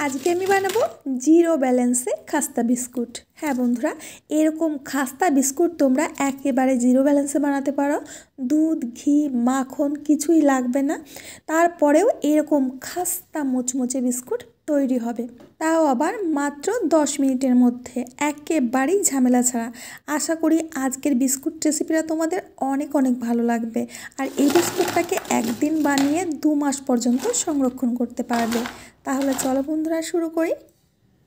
আজকে আমি বানাবো জিরো ব্যালেন্সে খাস্তা বিস্কুট। হ্যাঁ বন্ধুরা, এরকম খাস্তা বিস্কুট তোমরা একেবারে জিরো ব্যালেন্সে বানাতে পারো। দুধ, ঘি, মাখন কিছুই লাগবে না। তারপরেও এরকম খাস্তা মুচমুচে বিস্কুট তৈরি হবে, তাও আবার মাত্র 10 মিনিটের মধ্যে, একেবারেই ঝামেলা ছাড়া। আশা করি আজকের বিস্কুট রেসিপিটা তোমাদের অনেক অনেক ভালো লাগবে। আর এই বিস্কুটটাকে একদিন বানিয়ে 2 মাস পর্যন্ত সংরক্ষণ করতে পারবে। তাহলে চলো বন্ধুরা শুরু করি।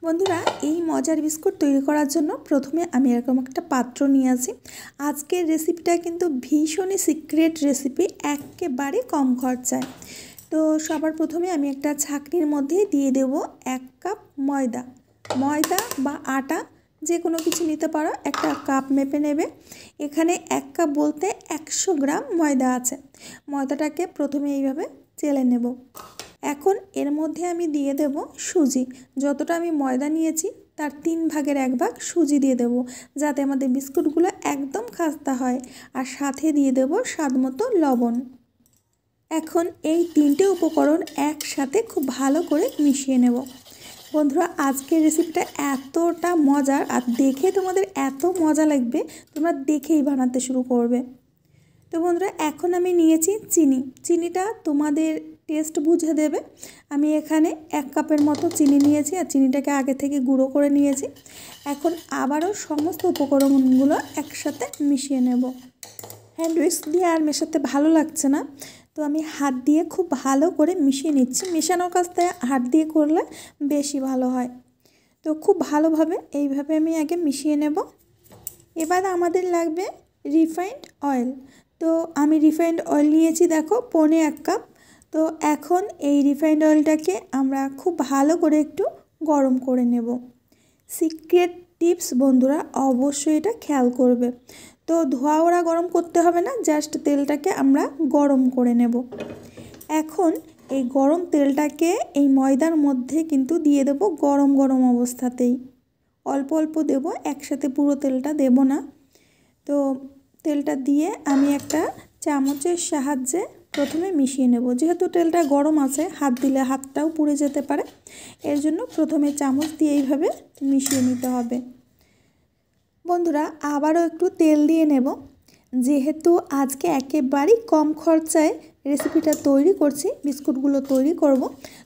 বন্ধুরা, এই মজার বিস্কুট তৈরি করার জন্য প্রথমে আমি এরকম একটা পাত্র নিয়ে আসি। আজকের রেসিপিটা কিন্তু ভীষণই সিক্রেট রেসিপি, একেবারে কম খরচায়। তো সবার প্রথমে আমি একটা ছাঁকনির মধ্যে দিয়ে দেব 1 কাপ ময়দা। ময়দা বা আটা যে কোনো কিছু নিতে পারো, একটা কাপ মেপে নেবে। এখানে 1 কাপ বলতে 100 গ্রাম ময়দা আছে। ময়দাটাকে প্রথমে এইভাবে চেলে নেব। এখন এর মধ্যে আমি দিয়ে দেব সুজি। যতটা আমি ময়দা নিয়েছি তার 3 ভাগের 1 ভাগ সুজি দিয়ে দেব, যাতে আমাদের বিস্কুটগুলো একদম খাস্তা হয়। আর সাথে দিয়ে দেব স্বাদমতো লবণ। এখন এই 3টে উপকরণ একসাথে খুব ভালো করে মিশিয়ে নেব। বন্ধুরা, আজকের রেসিপিটা এতটা মজার, আর দেখে তোমাদের এত মজা লাগবে, তোমরা দেখেই বানাতে শুরু করবে। তো বন্ধুরা, এখন আমি নিয়েছি চিনি। চিনিটা তোমাদের টেস্ট বুঝে দেবে। আমি এখানে 1 কাপের মতো চিনি নিয়েছি, আর চিনিটাকে আগে থেকে গুঁড়ো করে নিয়েছি। এখন আবারও সমস্ত উপকরণগুলো একসাথে মিশিয়ে নেব। হ্যান্ড উইস্ক দিয়ে আর মেশাতে ভালো লাগছে না, তো আমি হাত দিয়ে খুব ভালো করে মিশিয়ে নিচ্ছি। মেশানোর কাজটা হাত দিয়ে করলে বেশি ভালো হয়। তো খুব ভালোভাবে এইভাবে আমি আগে মিশিয়ে নেব। এবার আমাদের লাগবে রিফাইন্ড অয়েল। তো আমি রিফাইন্ড অয়েল নিয়েছি, দেখো 1.25 কাপ। তো এখন এই রিফাইন্ড অয়েলটাকে আমরা খুব ভালো করে একটু গরম করে নেব। সিক্রেট টিপস বন্ধুরা, অবশ্যই এটা খেয়াল করবে। তো ধোয়া ওরা গরম করতে হবে না, জাস্ট তেলটাকে আমরা গরম করে নেব। এখন এই গরম তেলটাকে এই ময়দার মধ্যে কিন্তু দিয়ে দেব গরম গরম অবস্থাতেই। অল্প অল্প দেব, একসাথে পুরো তেলটা দেব না। তো তেলটা দিয়ে আমি একটা চামচের সাহায্যে প্রথমে মিশিয়ে নেব। যেহেতু তেলটা গরম আছে, হাত দিলে হাতটাও পুড়ে যেতে পারে, এর জন্য প্রথমে চামচ দিয়ে এইভাবে মিশিয়ে নিতে হবে। বন্ধুরা, আবারও একটু তেল দিয়ে নেব। যেহেতু আজকে একেবারেই কম খরচায় রেসিপিটা তৈরি করছি, বিস্কুটগুলো তৈরি করব,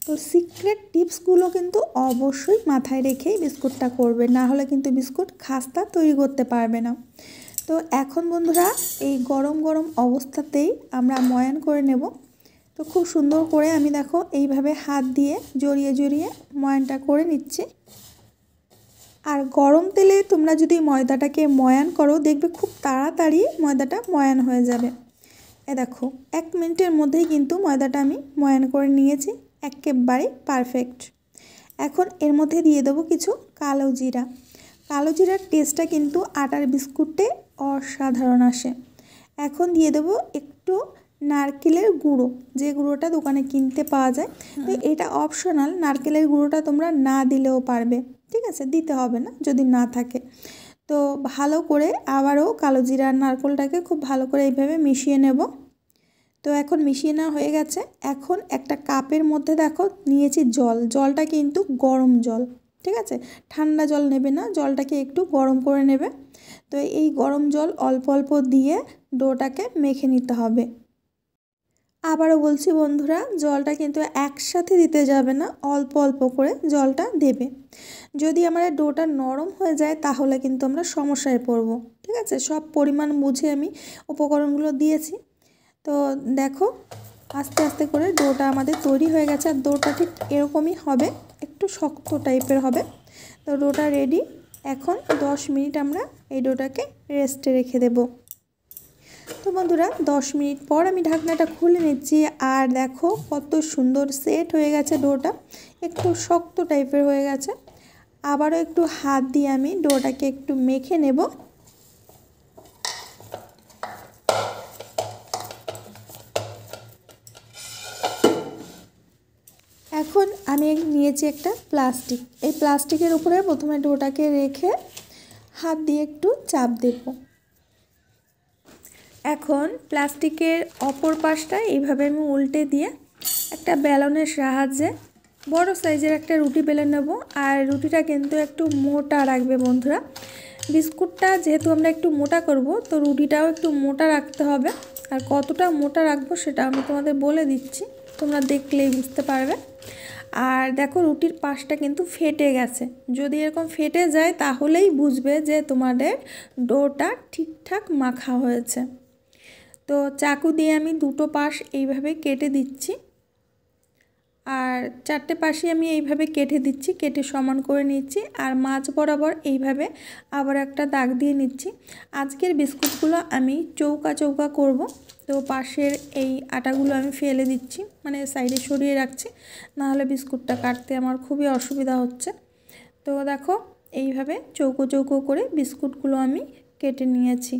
তো সিক্রেট টিপসগুলো কিন্তু অবশ্যই মাথায় রেখেই বিস্কুটটা করবে, না হলে কিন্তু বিস্কুট খাস্তা তৈরি করতে পারবে না। তো এখন বন্ধুরা, এই গরম গরম অবস্থাতেই আমরা ময়ান করে নেব। তো খুব সুন্দর করে আমি দেখো এইভাবে হাত দিয়ে জড়িয়ে জড়িয়ে ময়ানটা করে নিচ্ছি। আর গরম তেলে তোমরা যদি ময়দাটাকে ময়ান করো, দেখবে খুব তাড়াতাড়ি ময়দাটা ময়ান হয়ে যাবে। দেখো 1 মিনিটের মধ্যেই কিন্তু ময়দাটা আমি ময়ান করে নিয়েছি, একেবারে পারফেক্ট। এখন এর মধ্যে দিয়ে দেবো কিছু কালো জিরা। কালো জিরার টেস্টটা কিন্তু আটার বিস্কুটে অসাধারণ আসে। এখন দিয়ে দেবো একটু নারকেলের গুঁড়ো, যে গুঁড়োটা দোকানে কিনতে পাওয়া যায়। তো এটা অপশনাল, নারকেলের গুঁড়োটা তোমরা না দিলেও পারবে, ঠিক আছে, দিতে হবে না যদি না থাকে। তো ভালো করে আবারও কালো জিরা আর নারকেলটাকে খুব ভালো করে এইভাবে মিশিয়ে নেব। তো এখন মিশিয়ে নেওয়া হয়ে গেছে। এখন একটা কাপের মধ্যে দেখো নিয়েছি জল। জলটা কিন্তু গরম জল, ঠিক আছে, ঠান্ডা জল নেবে না, জলটাকে একটু গরম করে নেবে। তো এই গরম জল অল্প অল্প দিয়ে ডোটাকে মেখে নিতে হবে। আবারও বলছি বন্ধুরা, জলটা কিন্তু একসাথে দিতে যাবে না, অল্প অল্প করে জলটা দেবে। যদি আমাদের ডোটা নরম হয়ে যায় তাহলে কিন্তু আমরা সমস্যায় পড়ব, ঠিক আছে। সব পরিমাণ বুঝে আমি উপকরণগুলো দিয়েছি। তো দেখো আস্তে আস্তে করে ডোটা আমাদের তৈরি হয়ে গেছে। আর ডোটা ঠিক এরকমই হবে, একটু শক্ত টাইপের হবে। তো ডোটা রেডি। এখন 10 মিনিট আমরা এই ডোটাকে রেস্টে রেখে দেব। তো বন্ধুরা, 10 মিনিট পর আমি ঢাকনাটা খুলে নিচ্ছি, আর দেখো কত সুন্দর সেট হয়ে গেছে ডোটা। একটু শক্ত টাইপের হয়ে গেছে। আবারও একটু হাত দিয়ে আমি ডোটাকে একটু মেখে নেব। এখন আমি নিয়েছি একটা প্লাস্টিক। এই প্লাস্টিকের উপরে প্রথমে ডোটাকে রেখে হাত দিয়ে একটু চাপ দেব। এখন প্লাস্টিকের অপর পাশটা এইভাবে আমি উল্টে দিয়ে একটা বেলনের সাহায্যে বড় সাইজের একটা রুটি বেলে নেব। আর রুটিটা কিন্তু একটু মোটা রাখবে বন্ধুরা। বিস্কুটটা যেহেতু আমরা একটু মোটা করব, তো রুটিটাও একটু মোটা রাখতে হবে। আর কতটা মোটা রাখবো সেটা আমি তোমাদের বলে দিচ্ছি, তোমরা দেখলেই বুঝতে পারবে। আর দেখো রুটির পাশটা কিন্তু ফেটে গেছে। যদি এরকম ফেটে যায় তাহলেই বুঝবে যে তোমাদের ডোটা ঠিকঠাক মাখা হয়েছে। তো চাকু দিয়ে আমি দুটো পাশ এইভাবে কেটে দিচ্ছি। আর চারটে পাশে আমি এইভাবে কেটে দিচ্ছি, কেটে সমান করে নিচ্ছি। আর মাঝ বরাবর এইভাবে আবার একটা দাগ দিয়ে নিচ্ছি। আজকের বিস্কুটগুলো আমি চৌকা চৌকা করব। তো পাশের এই আটাগুলো আমি ফেলে দিচ্ছি, মানে সাইডে সরিয়ে রাখছি, নাহলে বিস্কুটটা কাটতে আমার খুবই অসুবিধা হচ্ছে। তো দেখো এইভাবে চৌকো চৌকো করে বিস্কুটগুলো আমি কেটে নিয়েছি।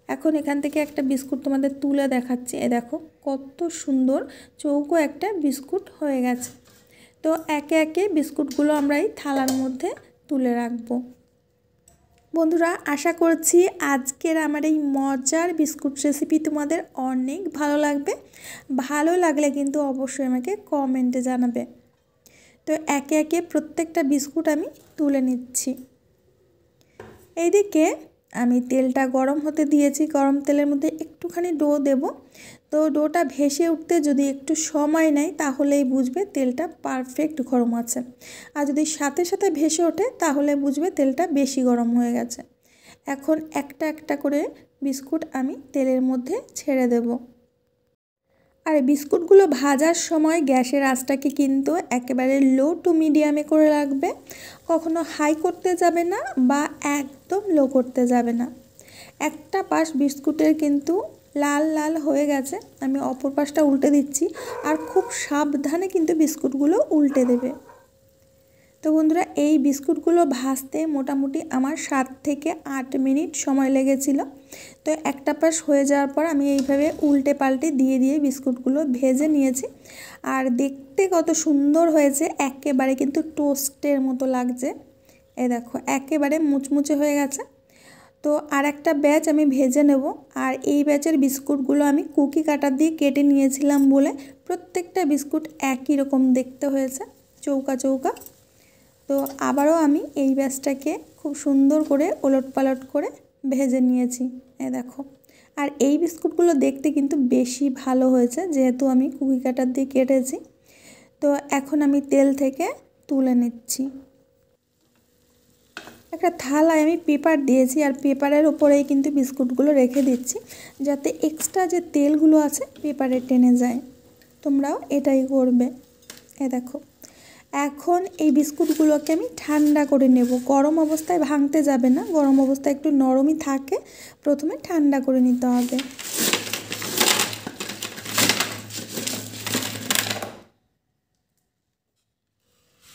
এখন এখান থেকে একটা বিস্কুট তোমাদের তুলে দেখাচ্ছি। দেখো কত সুন্দর চৌকো একটা বিস্কুট হয়ে গেছে। তো একে একে বিস্কুটগুলো আমরা এই থালার মধ্যে তুলে রাখবো। বন্ধুরা, আশা করছি আজকের আমার এই মজার বিস্কুট রেসিপি তোমাদের অনেক ভালো লাগবে। ভালো লাগলে কিন্তু অবশ্যই আমাকে কমেন্টে জানাবে। তো একে একে প্রত্যেকটা বিস্কুট আমি তুলে নিচ্ছি। এইদিকে আমি তেলটা গরম হতে দিয়েছি। গরম তেলের মধ্যে একটুখানি ডো দেব। তো ডোটা ভেসে উঠতে যদি একটু সময় নেয় তাহলেই বুঝবে তেলটা পারফেক্ট গরম আছে। আর যদি সাথে সাথে ভেসে ওঠে তাহলে বুঝবে তেলটা বেশি গরম হয়ে গেছে। এখন একটা একটা করে বিস্কুট আমি তেলের মধ্যে ছেড়ে দেব। আর বিস্কুটগুলো ভাজার সময় গ্যাসের আঁচটাকে কিন্তু একেবারে লো টু মিডিয়ামে করে রাখবে। কখনো হাই করতে যাবে না বা একদম লো করতে যাবে না। একটা পাশ বিস্কুটের কিন্তু লাল লাল হয়ে গেছে, আমি অপর পাশটা উল্টে দিচ্ছি। আর খুব সাবধানে কিন্তু বিস্কুটগুলো উল্টে দেবে। তো বন্ধুরা, এই বিস্কুটগুলো ভাজতে মোটামুটি আমার 7 থেকে 8 মিনিট সময় লেগেছিল। তো একটা পাশ হয়ে যাওয়ার পর আমি এইভাবে উল্টে পাল্টে দিয়ে দিয়ে বিস্কুটগুলো ভেজে নিয়েছি। আর দেখতে কত সুন্দর হয়েছে, একেবারে কিন্তু টোস্টের মতো লাগছে। এই দেখো একেবারে মুচমুচে হয়ে গেছে। তো আর একটা ব্যাচ আমি ভেজে নেব। আর এই ব্যাচের বিস্কুটগুলো আমি কুকি কাটার দিয়ে কেটে নিয়েছিলাম বলে প্রত্যেকটা বিস্কুট একই রকম দেখতে হয়েছে, চৌকা চৌকা। তো আবারও আমি এই ব্যাচটাকে খুব সুন্দর করে ওলটপালট করে ভেজে নিয়েছি। দেখো, আর এই বিস্কুটগুলো দেখতে কিন্তু বেশি ভালো হয়েছে যেহেতু আমি কুকি কাটার দিয়ে কেটেছি। তো এখন আমি তেল থেকে তুলে নিচ্ছি। একটা থালায় আমি পেপার দিয়েছি, আর পেপারের ওপরেই কিন্তু বিস্কুটগুলো রেখে দিচ্ছি যাতে এক্সট্রা যে তেলগুলো আছে পেপারে টেনে যায়। তোমরাও এটাই করবে। দেখো এখন এই বিস্কুটগুলোকে আমি ঠান্ডা করে নেব। গরম অবস্থায় ভাঙতে যাবে না, গরম অবস্থায় একটু নরমই থাকে, প্রথমে ঠান্ডা করে নিতে হবে।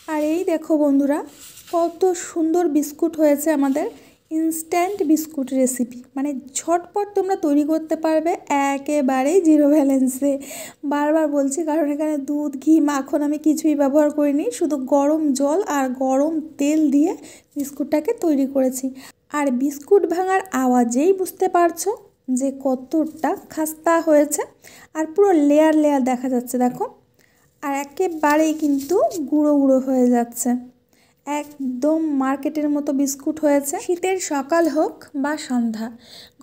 আর এই দেখো বন্ধুরা, কত সুন্দর বিস্কুট হয়েছে আমাদের ইনস্ট্যান্ট বিস্কুট রেসিপি। মানে ঝটপট তোমরা তৈরি করতে পারবে একেবারেই জিরো ব্যালেন্সে। বারবার বলছি কারণ এখানে দুধ, ঘি, মাখন আমি কিছুই ব্যবহার করিনি, শুধু গরম জল আর গরম তেল দিয়ে বিস্কুটটাকে তৈরি করেছি। আর বিস্কুট ভাঙার আওয়াজেই বুঝতে পারছো যে কতটা খাস্তা হয়েছে। আর পুরো লেয়ার লেয়ার দেখা যাচ্ছে দেখো। আর একেবারেই কিন্তু গুঁড়ো গুঁড়ো হয়ে যাচ্ছে, একদম মার্কেটের মতো বিস্কুট হয়েছে। শীতের সকাল হোক বা সন্ধ্যা,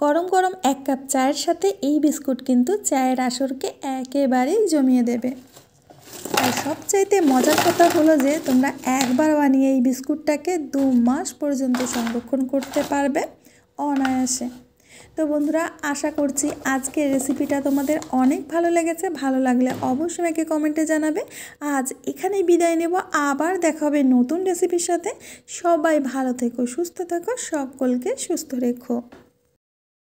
গরম গরম 1 কাপ চায়ের সাথে এই বিস্কুট কিন্তু চায়ের আসরকে একেবারেই জমিয়ে দেবে। আর সবচাইতে মজার কথা হলো যে তোমরা একবার বানিয়ে এই বিস্কুটটাকে 2 মাস পর্যন্ত সংরক্ষণ করতে পারবে অনায়াসে। তো বন্ধুরা, আশা করছি আজকের রেসিপিটা তোমাদের অনেক ভালো লেগেছে। ভালো লাগলে অবশ্যই আমাকে কমেন্টে জানাবে। আজ এখানেই বিদায় নেব, আবার দেখা হবে নতুন রেসিপির সাথে। সবাই ভালো থেকো, সুস্থ থেকো, সকলকে সুস্থ রেখো।